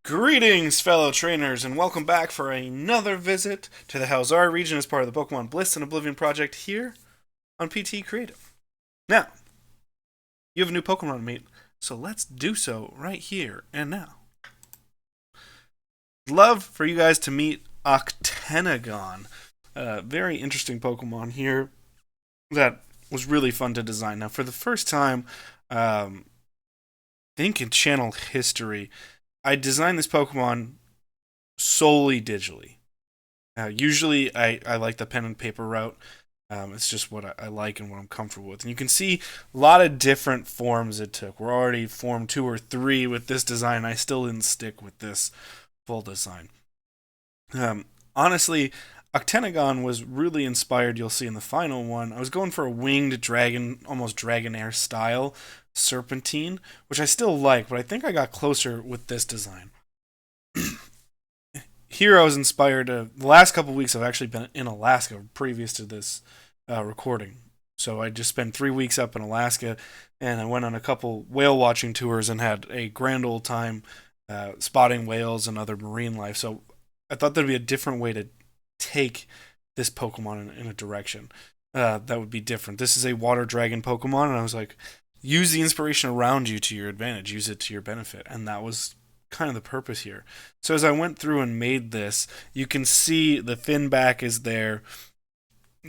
Greetings, fellow trainers, and welcome back for another visit to the Halzar region as part of the Pokemon Bliss and Oblivion project here on PT Creative. Now, you have a new Pokemon to meet, so let's do so right here and now. Love for you guys to meet Octanagon, a very interesting Pokemon here that was really fun to design. Now, for the first time, I think in channel history, I designed this Pokemon solely digitally. Usually, I like the pen and paper route. It's just what I like and what I'm comfortable with. And you can see a lot of different forms it took. We're already form 2 or 3 with this design. I still didn't stick with this full design. Honestly, Octanagon was really inspired, you'll see in the final one. I was going for a winged dragon, almost Dragonair style Serpentine, which I still like, but I think I got closer with this design. Here I was inspired. The last couple weeks I've actually been in Alaska previous to this recording. So I just spent 3 weeks up in Alaska, and I went on a couple whale watching tours and had a grand old time spotting whales and other marine life. So I thought there'd be a different way to take this Pokemon in a direction that would be different. This is a water dragon Pokemon, and I was like, use the inspiration around you to your advantage, use it to your benefit, and that was kind of the purpose here. So as I went through and made this, you can see the fin back is there,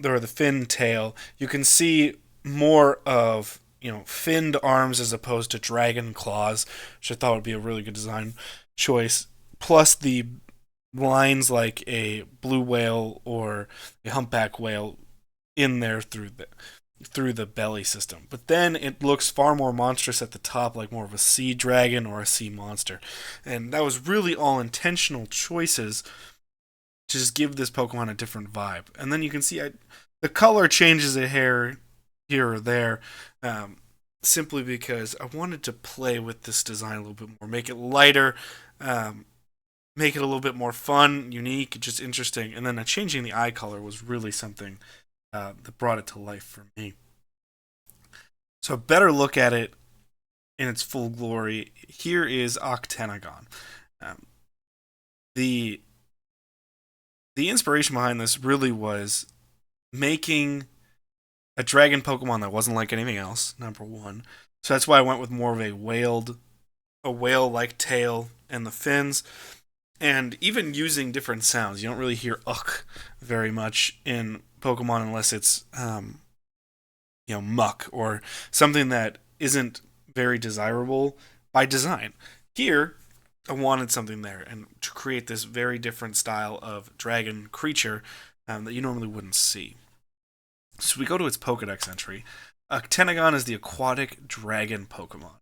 or the fin tail. You can see more of finned arms as opposed to dragon claws, which I thought would be a really good design choice. Plus the lines like a blue whale or a humpback whale in there through the belly system. But then it looks far more monstrous at the top, like more of a sea dragon or a sea monster. And that was really all intentional choices to just give this Pokemon a different vibe. And then you can see the color changes a hair here or there, simply because I wanted to play with this design a little bit more, make it lighter, make it a little bit more fun, unique, just interesting. And then changing the eye color was really something that brought it to life for me. So a better look at it in its full glory. Here is Octanagon. The inspiration behind this really was making a dragon Pokemon that wasn't like anything else. Number one, so that's why I went with more of a whale-like tail and the fins, and even using different sounds. You don't really hear "ugh" very much in Pokemon unless it's muck or something that isn't very desirable by design. Here, I wanted something there, and to create this very different style of dragon creature that you normally wouldn't see. So we go to its Pokedex entry. Octanagon is the aquatic dragon Pokemon,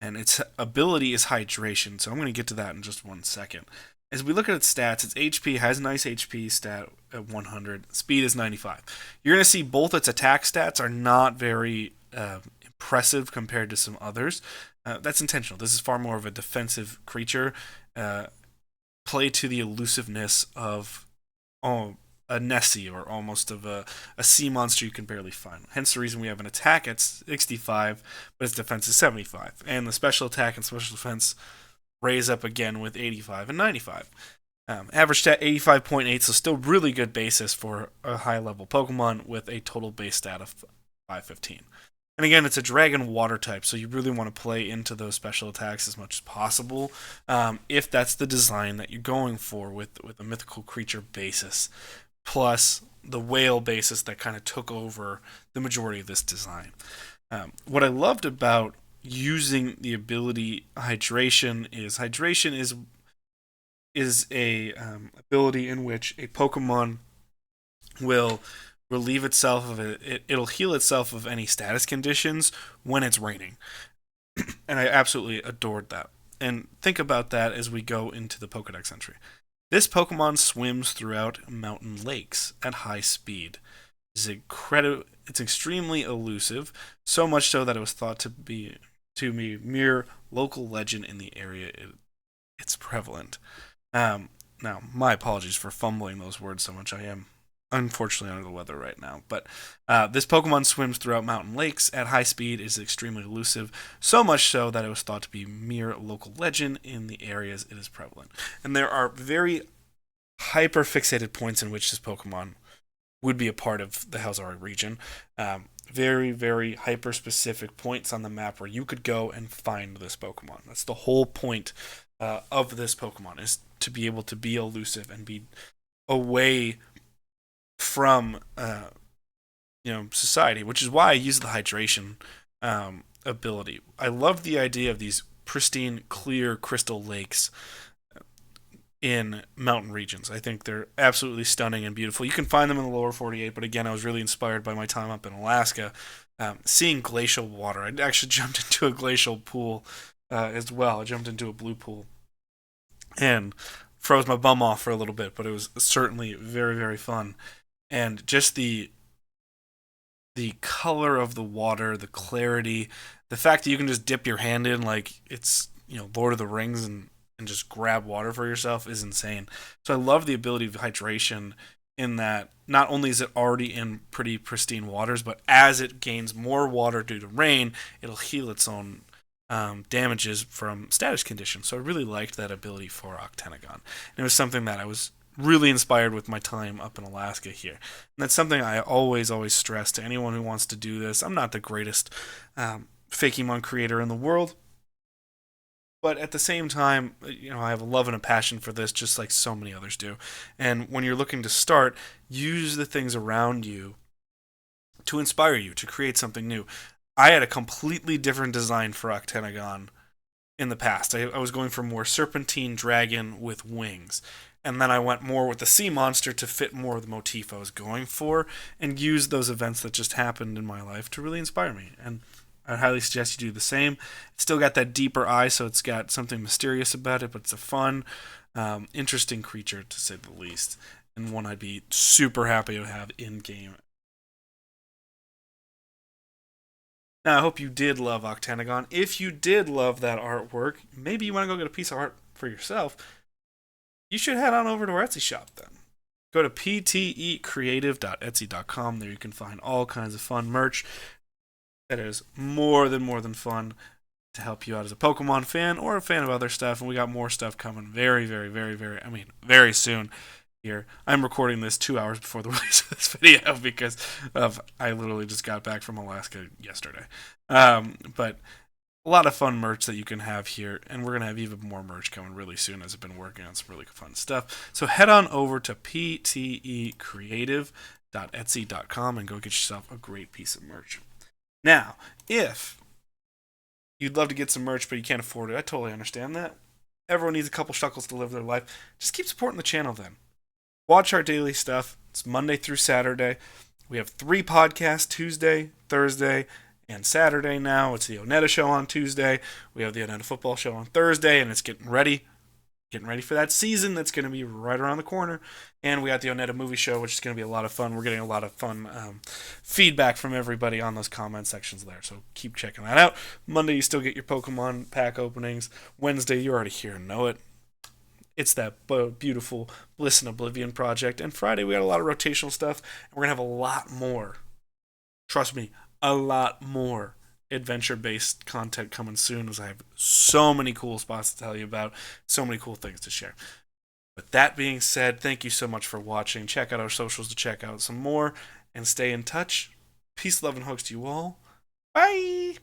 and its ability is hydration, so I'm going to get to that in just 1 second. As we look at its stats, its HP has a nice HP stat at 100. Speed is 95. You're going to see both its attack stats are not very impressive compared to some others. That's intentional. This is far more of a defensive creature. Play to the elusiveness of a Nessie, or almost of a sea monster you can barely find. Hence the reason we have an attack at 65, but its defense is 75. And the special attack and special defense raise up again with 85 and 95. Average stat 85.8, so still really good basis for a high level Pokemon with a total base stat of 515. And again, it's a dragon water type, so you really want to play into those special attacks as much as possible, if that's the design that you're going for with a mythical creature basis, plus the whale basis that kind of took over the majority of this design. What I loved about using the ability hydration is a ability in which a Pokemon will relieve itself of it'll heal itself of any status conditions when it's raining. And I absolutely adored that. And think about that as we go into the Pokedex entry. This Pokemon swims throughout mountain lakes at high speed. It's extremely elusive, so much so that it was thought to be mere local legend in the area it's prevalent. Now, my apologies for fumbling those words so much. I am unfortunately under the weather right now. But this Pokemon swims throughout mountain lakes at high speed, is extremely elusive, so much so that it was thought to be mere local legend in the areas it is prevalent. And there are very hyper fixated points in which this Pokemon would be a part of the Halzari region. Very, very hyper specific points on the map where you could go and find this Pokemon. That's the whole point of this Pokemon, is to be able to be elusive and be away from society, which is why I use the hydration ability. I love the idea of these pristine, clear crystal lakes in mountain regions. I think they're absolutely stunning and beautiful. You can find them in the lower 48, but again, I was really inspired by my time up in Alaska, seeing glacial water. I actually jumped into a glacial pool as well. I jumped into a blue pool and froze my bum off for a little bit, but it was certainly very, very fun. And just the color of the water, the clarity, the fact that you can just dip your hand in like it's Lord of the Rings and just grab water for yourself is insane. So I love the ability of hydration in that not only is it already in pretty pristine waters, but as it gains more water due to rain, it'll heal its own damages from status conditions. So I really liked that ability for Octanagon. And it was something that I was really inspired with my time up in Alaska here. And that's something I always stress to anyone who wants to do this. I'm not the greatest Fakemon creator in the world, but at the same time, I have a love and a passion for this, just like so many others do. And when you're looking to start, use the things around you to inspire you to create something new. I had a completely different design for Octanagon in the past. I was going for more serpentine dragon with wings. And then I went more with the sea monster to fit more of the motif I was going for, and use those events that just happened in my life to really inspire me. And I highly suggest you do the same. It's still got that deeper eye, so it's got something mysterious about it, but it's a fun, interesting creature to say the least, and one I'd be super happy to have in game. Now, I hope you did love Octanagon. If you did love that artwork, maybe you want to go get a piece of art for yourself. You should head on over to our Etsy shop then. Go to ptecreative.etsy.com. There you can find all kinds of fun merch that is more than fun to help you out as a Pokemon fan or a fan of other stuff. And we got more stuff coming very, very, very, very soon here. I'm recording this 2 hours before the release of this video because I literally just got back from Alaska yesterday. But a lot of fun merch that you can have here, and we're going to have even more merch coming really soon as I've been working on some really fun stuff. So head on over to ptecreative.etsy.com and go get yourself a great piece of merch. Now, if you'd love to get some merch but you can't afford it, I totally understand that. Everyone needs a couple shekels to live their life. Just keep supporting the channel then. Watch our daily stuff. It's Monday through Saturday. We have 3 podcasts, Tuesday, Thursday, and Saturday now. It's the Onetta Show on Tuesday. We have the Onetta Football Show on Thursday, and it's getting ready for that season that's going to be right around the corner. And we got the Onetta Movie Show, which is going to be a lot of fun. We're getting a lot of fun feedback from everybody on those comment sections there, so keep checking that out. Monday, you still get your Pokemon pack openings. Wednesday, you already hear and know it. It's that beautiful Bliss and Oblivion project. And Friday, we got a lot of rotational stuff, and we're going to have a lot more. Trust me, a lot more adventure-based content coming soon, as I have so many cool spots to tell you about, so many cool things to share. With that being said, thank you so much for watching. Check out our socials to check out some more, and stay in touch. Peace, love, and hugs to you all. Bye!